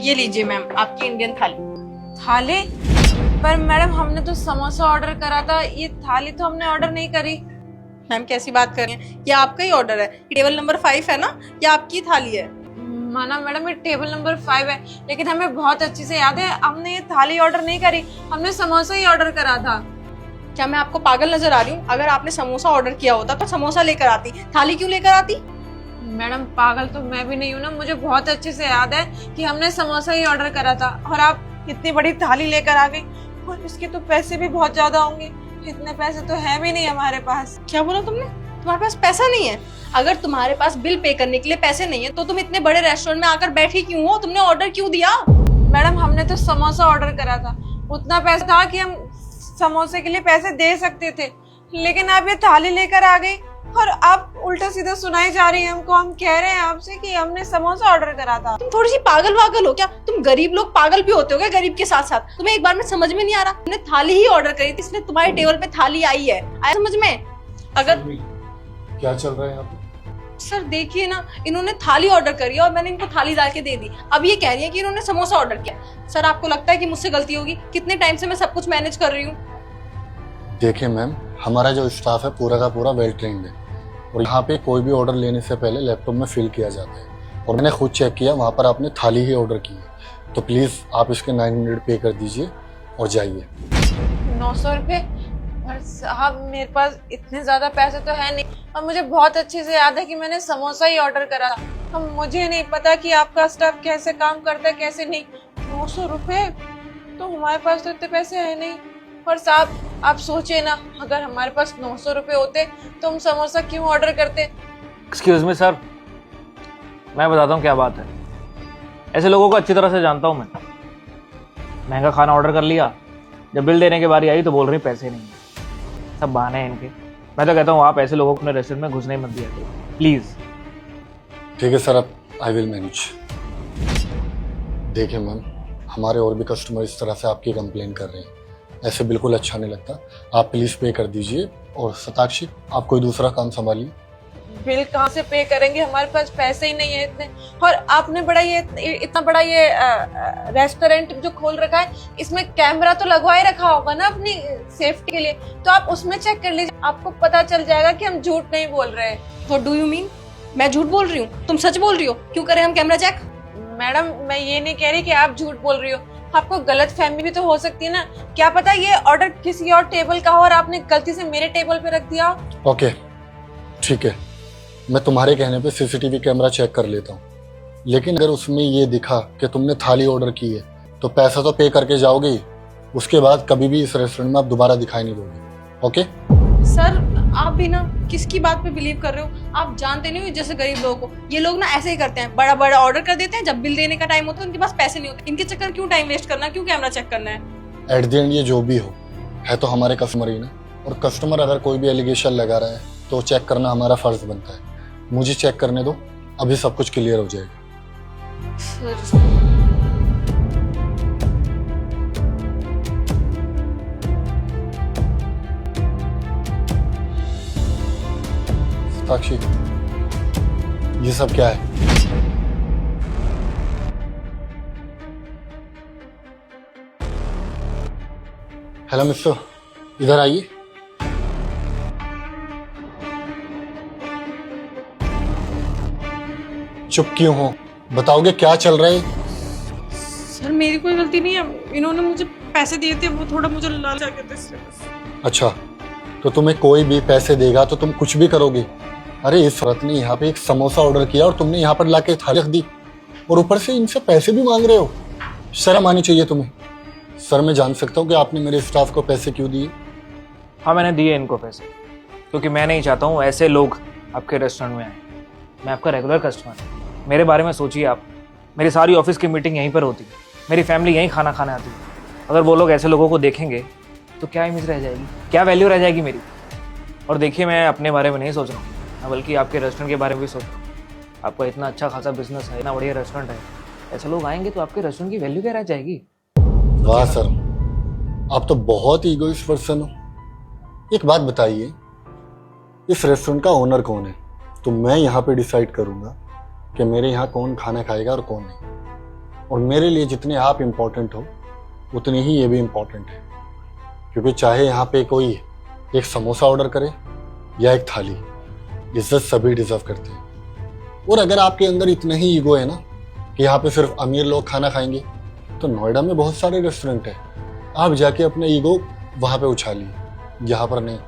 ये लीजिए मैम आपकी इंडियन थाली। थाली? पर मैडम हमने तो समोसा ऑर्डर करा था, ये थाली तो हमने ऑर्डर नहीं करी। मैम कैसी बात कर रही हैं, ये आपका ही ऑर्डर है, टेबल नंबर 5 है ना, ये आपकी थाली है। माना मैडम ये टेबल नंबर 5 है, लेकिन हमें बहुत अच्छे से याद है हमने ये थाली ऑर्डर नहीं करी, हमने समोसा ही ऑर्डर करा था। क्या मैं आपको पागल नजर आ रही हूँ? अगर आपने समोसा ऑर्डर किया होता तो समोसा लेकर आती, थाली क्यों लेकर आती? मैडम पागल तो मैं भी नहीं हूँ ना, मुझे बहुत अच्छे से याद है कि हमने समोसा ही ऑर्डर करा था और आप इतनी बड़ी थाली लेकर आ गई, और इसके तो पैसे भी बहुत ज्यादा होंगे, इतने पैसे तो है भी नहीं हमारे पास। क्या बोला तुमने? तुम्हारे पास पैसा नहीं है? अगर तुम्हारे पास बिल पे करने के लिए पैसे नहीं है तो तुम इतने बड़े रेस्टोरेंट में आकर बैठी क्यों हो? तुमने ऑर्डर क्यों दिया? मैडम हमने तो समोसा ऑर्डर करा था, उतना पैसा था कि हम समोसे के लिए पैसे दे सकते थे, लेकिन आप ये थाली लेकर आ गई और आप उल्टा सीधा सुनाई जा रही है हमको। हम कह रहे हैं आपसे कि हमने समोसा ऑर्डर करा था। तुम थोड़ी सी पागल वागल हो क्या? तुम गरीब लोग पागल भी होते हो क्या गरीब के साथ साथ? तुम्हें एक बार में समझ में नहीं आ रहा? तुमने थाली ही ऑर्डर करी थी, इसलिए तुम्हारे टेबल पे थाली आई है, आया समझ में? अगर क्या चल रहा है यहाँ पे? सर देखिए ना, इन्होंने थाली ऑर्डर करी और मैंने इनको थाली डाल के दे दी, अब ये कह रही है कि इन्होंने समोसा ऑर्डर किया। सर आपको लगता है कि मुझसे गलती होगी? कितने टाइम से मैं सब कुछ मैनेज कर रही हूँ। देखिए मैम, हमारा जो स्टाफ है पूरा का पूरा वेल ट्रेंड है और यहाँ पे कोई भी ऑर्डर लेने से पहले लैपटॉप में फिल किया जाता है और मैंने खुद चेक किया, वहाँ पर आपने थाली ही ऑर्डर की है, तो प्लीज़ आप इसके 900 पे कर दीजिए और जाइए। 900 रुपए? और साहब मेरे पास इतने ज्यादा पैसे तो है नहीं, और मुझे बहुत अच्छे से याद है कि मैंने समोसा ही ऑर्डर करा था। अब मुझे नहीं पता कि आपका स्टाफ कैसे काम करता है कैसे नहीं। 900 रुपए? तो हमारे पास तो इतने पैसे है नहीं। और साहब आप सोचे ना, अगर हमारे पास 900 रुपए होते तो हम समोसा क्यों ऑर्डर करते? एक्सक्यूज मी सर, मैं बताता हूँ क्या बात है। ऐसे लोगों को अच्छी तरह से जानता हूँ मैं। महंगा खाना ऑर्डर कर लिया, जब बिल देने की बारी आई तो बोल रही पैसे नहीं है। सब बहाने हैं इनके। मैं तो कहता हूँ आप ऐसे लोगों को अपने रेस्टोरेंट में घुसने ही मत दिया करो प्लीज़। ठीक है सर, अब आई विल मैनेज। देखिए मैम, हमारे और भी कस्टमर इस तरह से आपकी कंप्लेन कर रहे हैं, ऐसे बिल्कुल अच्छा नहीं लगता। आप प्लीज़ पे कर दीजिए और शताक्षी आप कोई दूसरा काम संभालिए। बिल कहाँ से पे करेंगे, हमारे पास पैसे ही नहीं है इतने। और आपने बड़ा ये इतना बड़ा ये रेस्टोरेंट जो खोल रखा है, इसमें कैमरा तो लगवा ही रखा होगा ना अपनी सेफ्टी के लिए, तो आप उसमें चेक कर लीजिए, आपको पता चल जाएगा कि हम झूठ नहीं बोल रहे हैं। What do you mean? मैं झूठ बोल रही हूँ? तुम सच बोल रही हो? क्यों करें हम कैमरा चेक? मैडम मैं ये नहीं कह रही कि आप झूठ बोल रही हो, आपको गलत फहमी भी तो हो सकती है ना। क्या पता ये ऑर्डर किसी और टेबल का हो और आपने गलती से मेरे टेबल पे रख दिया हो। ओके ठीक है, मैं तुम्हारे कहने पे सीसीटीवी कैमरा चेक कर लेता हूँ, लेकिन अगर उसमें ये दिखा कि तुमने थाली ऑर्डर की है तो पैसा तो पे करके जाओगे ही, उसके बाद कभी भी इस रेस्टोरेंट में आप दोबारा दिखाई नहीं दोगे। ओके सर आप भी ना किसकी बात पे बिलीव कर रहे हो? आप जानते नहीं हो जैसे गरीब लोगों को, ये लोग ना ऐसे ही करते हैं, बड़ा बड़ा ऑर्डर कर देते हैं, जब बिल देने का टाइम होता है उनके पास पैसे नहीं होते। इनके चक्कर क्यों टाइम वेस्ट करना, क्यों कैमरा चेक करना है? एट द एंड ये जो भी हो है तो हमारे कस्टमर ही ना, और कस्टमर अगर कोई भी एलिगेशन लगा रहा है तो चेक करना हमारा फर्ज बनता है। मुझे चेक करने दो, अभी सब कुछ क्लियर हो जाएगा। साक्षी ये सब क्या है? हेलो मिस्टर, इधर आइए। चुप क्यों हो? बताओगे क्या चल रहा है? सर मेरी कोई गलती नहीं है, इन्होंने मुझे पैसे दिए थे, वो थोड़ा मुझे लालचा के थे इसलिए बस। अच्छा, तो तुम्हें कोई भी पैसे देगा तो तुम कुछ भी करोगे? अरे इस औरत ने यहाँ पे एक समोसा ऑर्डर किया और तुमने यहाँ पर लाके थाली रख दी, और ऊपर से इनसे पैसे भी मांग रहे हो। शर्म आनी चाहिए तुम्हें। सर मैं जान सकता हूँ कि आपने मेरे स्टाफ को पैसे क्यों दिए? हाँ मैंने दिए इनको पैसे, क्योंकि मैं नहीं चाहता हूँ ऐसे लोग आपके रेस्टोरेंट में आए। मैं आपका रेगुलर कस्टमर हूँ, मेरे बारे में सोचिए आप। मेरी सारी ऑफिस की मीटिंग यहीं पर होती है, मेरी फैमिली यहीं खाना खाने आती है। अगर वो लोग ऐसे लोगों को देखेंगे तो क्या इमेज रह जाएगी, क्या वैल्यू रह जाएगी मेरी? और देखिए मैं अपने बारे में नहीं सोच रहा हूँ, बल्कि आपके रेस्टोरेंट के बारे में भी सोच रहा हूँ। आपका इतना अच्छा खासा बिजनेस है, इतना बढ़िया रेस्टोरेंट है, ऐसे लोग आएंगे तो आपके रेस्टोरेंट की वैल्यू क्या रह जाएगी? वाह सर, आप तो बहुत ईगोइस्ट पर्सन हो। एक बात बताइए, इस रेस्टोरेंट का ओनर कौन है? तो मैं यहाँ पे डिसाइड करूंगा कि मेरे यहाँ कौन खाना खाएगा और कौन नहीं। और मेरे लिए जितने आप इम्पोर्टेंट हो उतने ही ये भी इम्पोर्टेंट है, क्योंकि चाहे यहाँ पे कोई एक समोसा ऑर्डर करे या एक थाली, इज्जत सभी डिजर्व करते हैं। और अगर आपके अंदर इतना ही ईगो है ना कि यहाँ पे सिर्फ अमीर लोग खाना खाएंगे, तो नोएडा में बहुत सारे रेस्टोरेंट है, आप जाके अपना ईगो वहाँ पे उछालिए, यहाँ पर नहीं।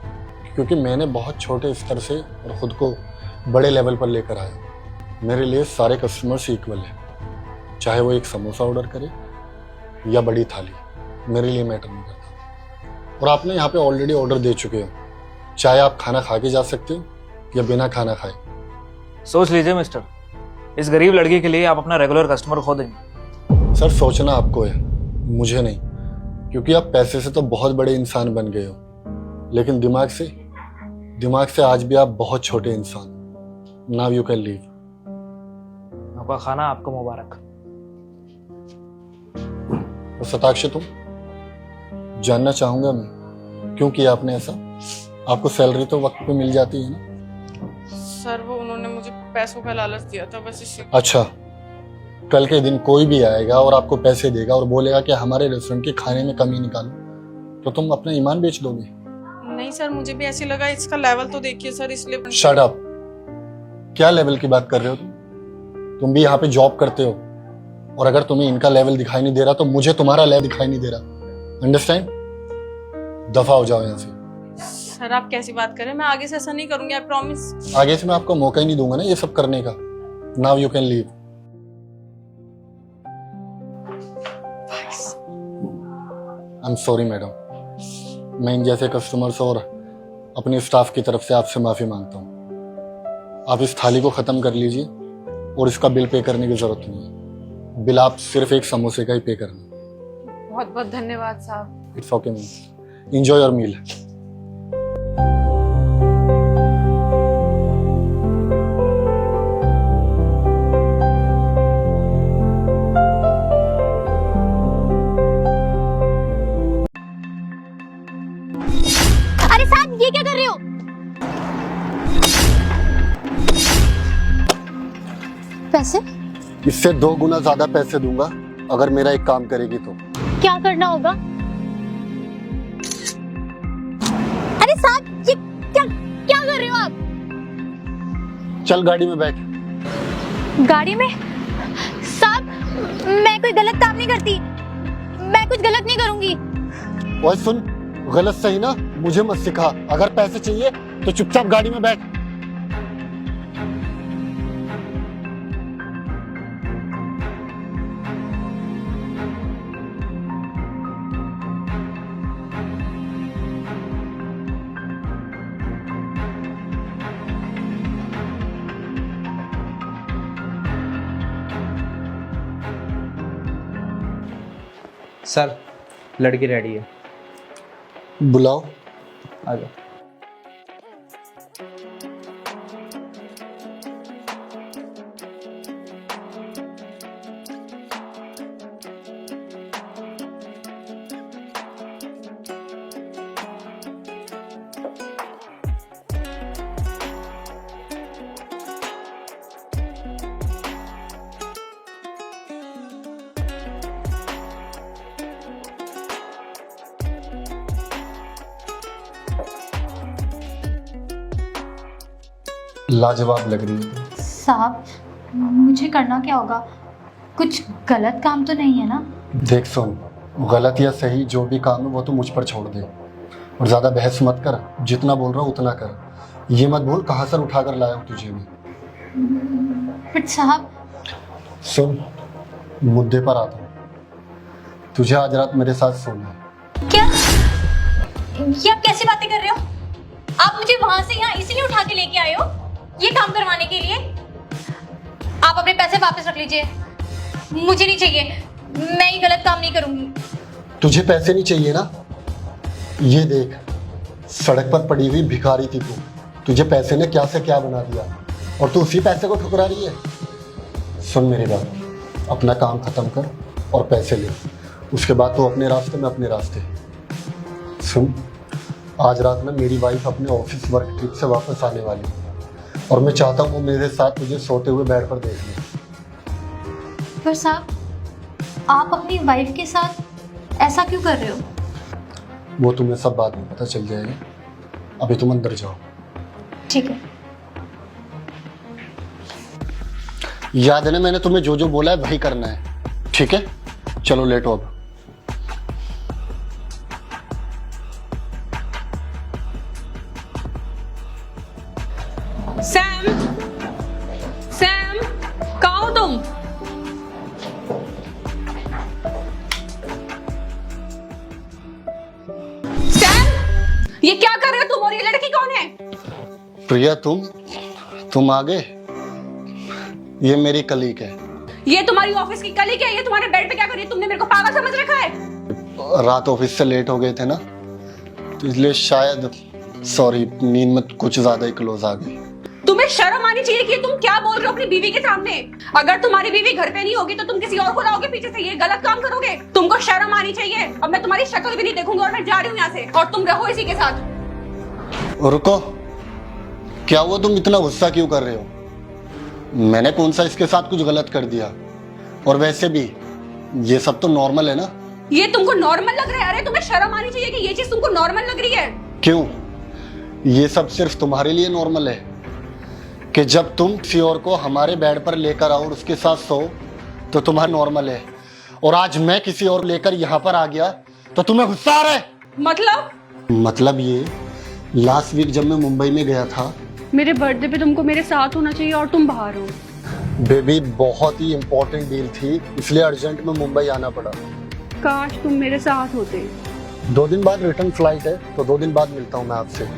क्योंकि मैंने बहुत छोटे स्तर से और ख़ुद को बड़े लेवल पर लेकर आया। मेरे लिए सारे कस्टमर्स इक्वल है, चाहे वो एक समोसा ऑर्डर करे या बड़ी थाली, मेरे लिए मैटर नहीं करता। और आपने यहाँ पे ऑलरेडी ऑर्डर दे चुके हो, चाहे आप खाना खा के जा सकते हो या बिना खाना खाए। सोच लीजिए मिस्टर, इस गरीब लड़की के लिए आप अपना रेगुलर कस्टमर खो देंगे। सर सोचना आपको है, मुझे नहीं, क्योंकि आप पैसे से तो बहुत बड़े इंसान बन गए हो, लेकिन दिमाग से आज भी आप बहुत छोटे इंसान। Now you can leave. आपका खाना आपको मुबारक। और शताक्षी, तुम जानना चाहूंगा मैं क्यों किया आपने ऐसा? आपको सैलरी तो वक्त पे मिल जाती है ना? सर वो उन्होंने मुझे पैसों का लालच दिया था, बस इसी। अच्छा, कल के दिन कोई भी आएगा और आपको पैसे देगा और बोलेगा कि हमारे रेस्टोरेंट के खाने में कमी निकालो, तो तुम अपना ईमान बेच दोगे? नहीं सर, मुझे भी ऐसे लगा, इसका लेवल तो देखिए सर, इसलिए। Shut up. क्या लेवल की बात कर रहे हो तुम भी यहाँ पे जॉब करते हो, और अगर तुम्हें इनका लेवल दिखाई नहीं दे रहा तो मुझे तुम्हारा लेवल दिखाई नहीं दे रहा। अंडरस्टैंड? दफा हो जाओ यहाँ से। सर आप कैसी बात कर रहे हैं? मैं आगे से ऐसा नहीं करूंगी, आई प्रॉमिस। आगे से मैं आपको मौका ही नहीं दूंगा ना ये सब करने का। Now you can leave. I am sorry madam, मैं इन जैसे कस्टमर्स और अपने स्टाफ की तरफ से आपसे माफी मांगता हूँ। आप इस थाली को खत्म कर लीजिए और इसका बिल पे करने की जरूरत नहीं है। बिल आप सिर्फ एक समोसे का ही पे करना। बहुत बहुत धन्यवाद साहब। It's okay ma'am, enjoy your meal. अरे साहब ये क्या कर रहे हो? पैसे? इससे 2 गुना ज्यादा पैसे दूंगा अगर मेरा एक काम करेगी तो। क्या करना होगा? अरे साहब ये क्या क्या कर रहे हो आप? चल गाड़ी में बैठ। गाड़ी में? साहब मैं कोई गलत काम नहीं करती, मैं कुछ गलत नहीं करूंगी। और सुन, गलत सही ना मुझे मत सिखा। अगर पैसे चाहिए तो चुपचाप गाड़ी में बैठ। सर लड़की रेडी है, बुलाओ। आ जाओ। लाजवाब लग रही है। साहब मुझे करना क्या होगा? कुछ गलत काम तो नहीं है ना? देख सुन, गलत या सही जो भी काम है वो तो मुझ पर छोड़ दे, और ज्यादा बहस मत कर। जितना बोल रहा हूँ उतना कर। ये मत भूल कहाँ सर उठाकर लाया हूँ तुझे भी। बट साहब। सुन, मुद्दे पर आता हूँ। तुझे आज रात मेरे साथ सोना है। क्या? ये आप कैसी बातें कर रहे हो? आप मुझे वहां से यहाँ इसीलिए उठा के लेके आए हो, ये काम करवाने के लिए? आप अपने पैसे वापस रख लीजिए, मुझे नहीं चाहिए, मैं ये गलत काम नहीं करूंगी। तुझे पैसे नहीं चाहिए ना? ये देख, सड़क पर पड़ी हुई भिखारी थी तू। तुझे पैसे ने क्या से क्या बना दिया, और तू उसी पैसे को ठुकरा रही है। सुन मेरी बात, अपना काम खत्म कर और पैसे ले, उसके बाद तू अपने रास्ते में अपने रास्ते। सुन, आज रात में मेरी वाइफ अपने ऑफिस वर्क ट्रिप से वापस आने वाली है, और मैं चाहता हूँ वो मेरे साथ तुझे सोते हुए बेड पर देख ले। पर साहब आप अपनी वाइफ के साथ ऐसा क्यों कर रहे हो? वो तुम्हें सब बाद में पता चल जाएगा, अभी तुम अंदर जाओ। ठीक है। याद है ना, मैंने तुम्हें जो जो बोला है वही करना है, ठीक है? चलो लेटो अब। सैम, सैम, कहाँ हो तुम? सैम, ये क्या कर रहे हो तुम और ये लड़की कौन है? प्रिया तुम आ गए। ये मेरी कलीग है। ये तुम्हारी ऑफिस की कलीग है, ये तुम्हारे बेड पे क्या कर रही है? तुमने मेरे को पागल समझ रखा है? रात ऑफिस से लेट हो गए थे ना, तो इसलिए शायद, सॉरी, नींद में कुछ ज्यादा ही क्लोज आ गई। तुम्हें शर्म आनी चाहिए कि तुम क्या बोल रहे हो अपनी बीवी के सामने। अगर तुम्हारी बीवी घर पे नहीं होगी तो तुम किसी और को लाओगे पीछे से, ये गलत काम करोगे। तुमको शर्म आनी चाहिए। अब मैं तुम्हारी शक्ल भी नहीं देखूंगी और मैं जा रही हूँ यहाँ से, और तुम रहो इसी के साथ। रुको, क्या हुआ? तुम इतना गुस्सा क्यों कर रहे हो? मैंने कौन सा इसके साथ कुछ गलत कर दिया? और वैसे भी ये सब तो नॉर्मल है ना। ये तुमको नॉर्मल लग रहा है? अरे तुम्हें शर्म आनी चाहिए कि ये चीज तुमको नॉर्मल लग रही है। क्यों? ये सब सिर्फ तुम्हारे लिए नॉर्मल है कि जब तुम किसी और को हमारे बेड पर लेकर आओ और उसके साथ सो तो तुम्हारा नॉर्मल है, और आज मैं किसी और लेकर यहाँ पर आ गया तो तुम्हें गुस्सा आ रहा है? मतलब ये लास्ट वीक जब मैं मुंबई में गया था, मेरे बर्थडे पे तुमको मेरे साथ होना चाहिए और तुम बाहर हो। बेबी बहुत ही इम्पोर्टेंट डील थी, इसलिए अर्जेंट में मुंबई आना पड़ा। काश तुम मेरे साथ होते। 2 दिन बाद रिटर्न फ्लाइट है, तो 2 दिन बाद मिलता हूँ मैं आपसे।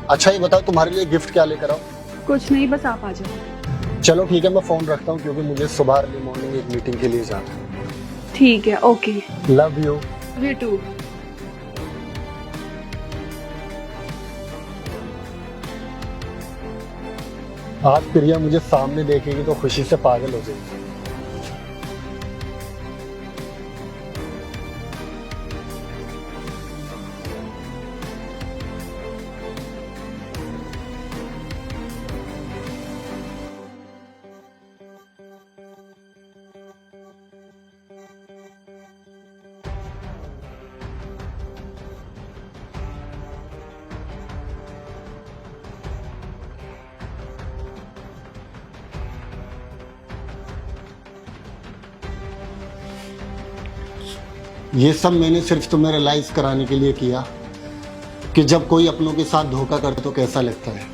अच्छा ये बताओ, तुम्हारे लिए गिफ्ट क्या लेकर आऊँ? कुछ नहीं, बस आप आ जाओ। चलो ठीक है, मैं फोन रखता हूँ क्योंकि मुझे सुबह अर्ली मॉर्निंग एक मीटिंग के लिए जाना है। ठीक है, okay. Love you. We too. आज प्रिया मुझे सामने देखेगी तो खुशी से पागल हो जाएगी। ये सब मैंने सिर्फ तुम्हें रियलाइज कराने के लिए किया कि जब कोई अपनों के साथ धोखा करे तो कैसा लगता है।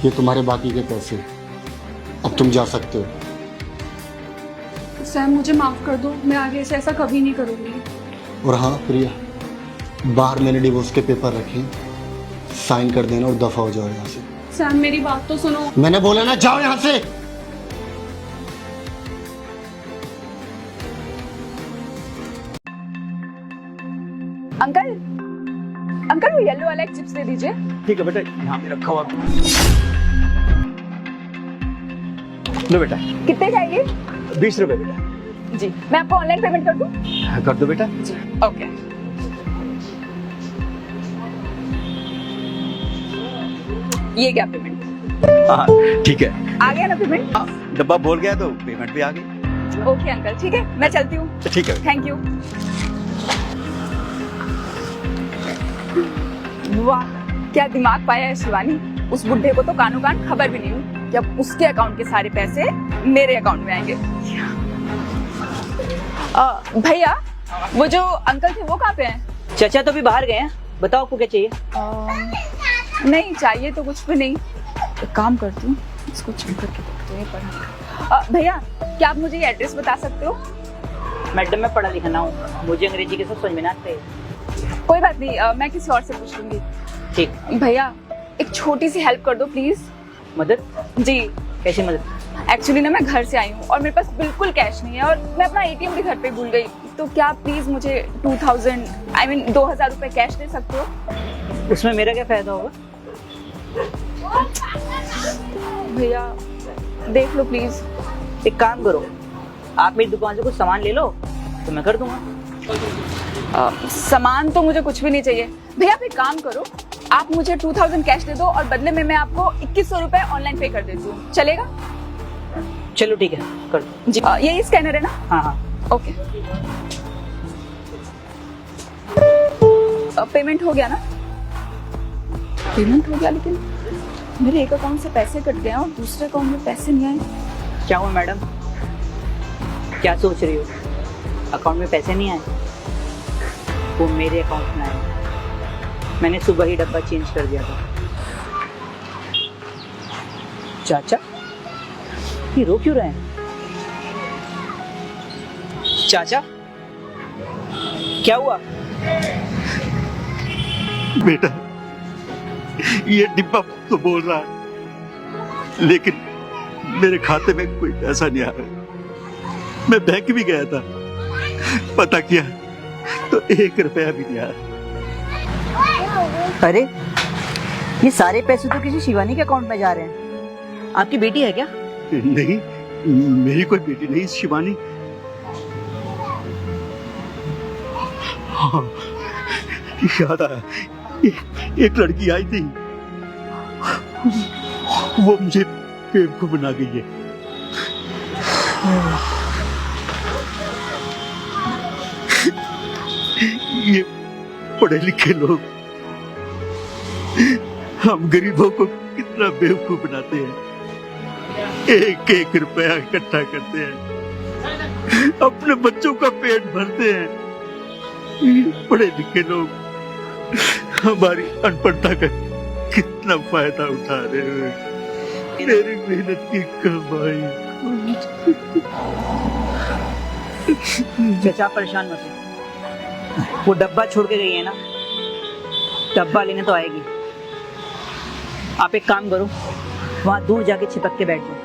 ये तुम्हारे बाकी के पैसे, अब तुम जा सकते हो। सैम मुझे माफ कर दो, मैं आगे से ऐसा कभी नहीं करूंगी। और हाँ प्रिया, बाहर मैंने डिवोर्स के पेपर रखे, साइन कर देना और दफा हो जाओ यहाँ से। सैम मेरी बात तो सुनो। मैंने बोला ना, जाओ यहाँ से। अंकल, अंकल वो येलो वाला एक चिप्स दे दीजिए। ठीक है बेटा, यहाँ पे रखा हुआ। लो बेटा। कितने चाहिए? 20 रुपए बेटा। जी, मैं आपको ऑनलाइन पेमेंट कर दूं? कर दो बेटा। जी, ओके। ये क्या पेमेंट? हाँ ठीक है। आ गया ना पेमेंट? डब्बा बोल गया तो पेमेंट भी आ गई। ओके अंकल, ठीक है, मैं चलती हूँ। ठीक है। Thank you. वाह, क्या दिमाग पाया है शिवानी। उस बुढ़े को तो कानों कान खबर भी नहीं हुई कि अब उसके अकाउंट के सारे पैसे मेरे अकाउंट में आएंगे। भैया, वो जो अंकल थे वो कहाँ पे हैं? चाचा तो भी बाहर गए हैं। बताओ आपको क्या चाहिए? नहीं चाहिए तो कुछ भी नहीं। एक काम करती हूँ, इसको चेक करके देखते हैं पढ़ा। भैया, क्या आप मुझे ये एड्रेस बता सकते हो? मैडम मैं पढ़ा लिखा ना हूँ, मुझे अंग्रेजी के सब समझ में ना आते। कोई बात नहीं, मैं किसी और से पूछ लूंगी। ठीक। भैया एक छोटी सी हेल्प कर दो प्लीज। मदद? जी। कैसी मदद? एक्चुअली ना मैं घर से आई हूँ और मेरे पास बिल्कुल कैश नहीं है और मैं अपना एटीएम भी घर पे भूल गई, तो क्या प्लीज मुझे 2000 रुपए कैश दे सकते हो? उसमें मेरा क्या फायदा होगा? भैया देख लो प्लीज। एक काम करो, आप मेरी दुकान से कुछ सामान ले लो तो मैं कर दूंगा। सामान तो मुझे कुछ भी नहीं चाहिए भैया। आप एक काम करो, आप मुझे 2000 कैश दे दो और बदले में मैं आपको 2100 रुपए ऑनलाइन पे कर देती हूँ, चलेगा? चलो ठीक है, कर दो। जी यही स्कैनर है ना? हाँ हाँ। ओके, पेमेंट हो गया ना? पेमेंट हो गया, लेकिन मेरे एक अकाउंट से पैसे कट गए हैं और दूसरे अकाउंट में पैसे नहीं आए। क्या हुआ मैडम, क्या सोच रही हो? अकाउंट में पैसे नहीं आए? वो मेरे अकाउंट में आए, मैंने सुबह ही डब्बा चेंज कर दिया था। चाचा ये रो क्यों रहे हैं? चाचा क्या हुआ? बेटा, ये डिब्बा तो बोल रहा है, लेकिन मेरे खाते में कोई पैसा नहीं आ रहा। मैं बैंक भी गया था, पता किया तो 1 रुपया भी नहीं आया। अरे ये सारे पैसे तो किसी शिवानी के अकाउंट में जा रहे हैं। आपकी बेटी है क्या? नहीं, मेरी कोई बेटी नहीं शिवानी। हाँ, याद आया, एक लड़की आई थी, वो मुझे बेवकूफ बना गई है। ये पढ़े लिखे लोग हम गरीबों को कितना बेवकूफ बनाते हैं। 1-1 रुपया इकट्ठा करते हैं, अपने बच्चों का पेट भरते हैं। ये पढ़े लिखे लोग हमारी अनपढ़ता का कितना फायदा उठा रहे हैं। मेरी मेहनत की कमाई। चाचा परेशान मत हो, वो डब्बा छोड़ के गई है ना, डब्बा लेने तो आएगी। आप एक काम करो, वहां दूर जाके चिपक के बैठ जाओ,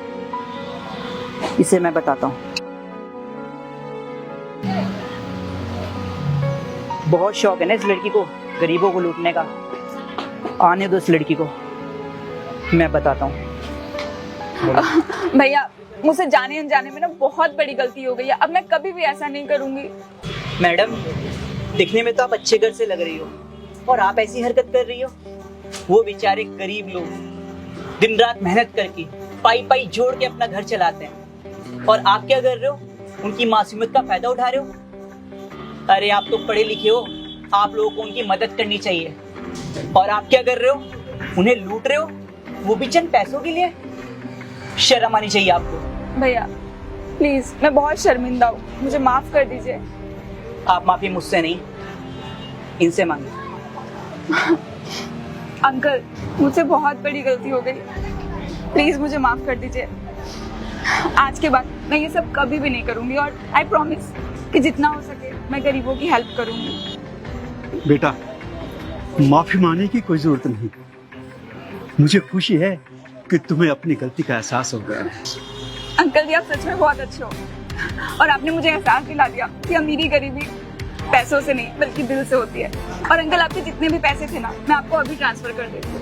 इसे मैं बताता हूँ। बहुत शौक है ना इस लड़की को गरीबों को लूटने का। आने दो इस लड़की को, मैं बताता हूँ। भैया मुझसे जाने अनजाने में ना बहुत बड़ी गलती हो गई है, अब मैं कभी भी ऐसा नहीं करूंगी। मैडम दिखने में तो आप अच्छे घर से लग रही हो, और आप ऐसी हरकत कर रही हो। वो बेचारे गरीब लोग दिन रात मेहनत करके पाई पाई जोड़ के अपना घर चलाते हैं, और आप क्या कर रहे हो? उनकी मासूमियत का फायदा उठा रहे हो। अरे आप तो पढ़े लिखे हो, आप लोगों को उनकी मदद करनी चाहिए, और आप क्या कर रहे हो? उन्हें लूट रहे हो, वो भी चंद पैसों के लिए। शर्म आनी चाहिए आपको। भैया प्लीज, मैं बहुत शर्मिंदा हूँ, मुझे माफ कर दीजिए। आप माफी मुझसे नहीं, इनसे मांगिए। अंकल मुझसे बहुत बड़ी गलती हो गई, प्लीज मुझे माफ कर दीजिए। आज के बाद मैं ये सब कभी भी नहीं करूंगी, और आई प्रॉमिस कि जितना हो सके मैं गरीबों की हेल्प करूंगी। बेटा, माफी मांगने की कोई जरूरत नहीं। मुझे खुशी है कि तुम्हें अपनी गलती का एहसास हो गया। अंकल जी आप सच में बहुत अच्छे हो, और आपने मुझे एहसास दिला दिया कि अमीरी गरीबी पैसों से नहीं बल्कि दिल से होती है। और अंकल आपके जितने भी पैसे थे ना, मैं आपको अभी ट्रांसफर कर देती हूँ।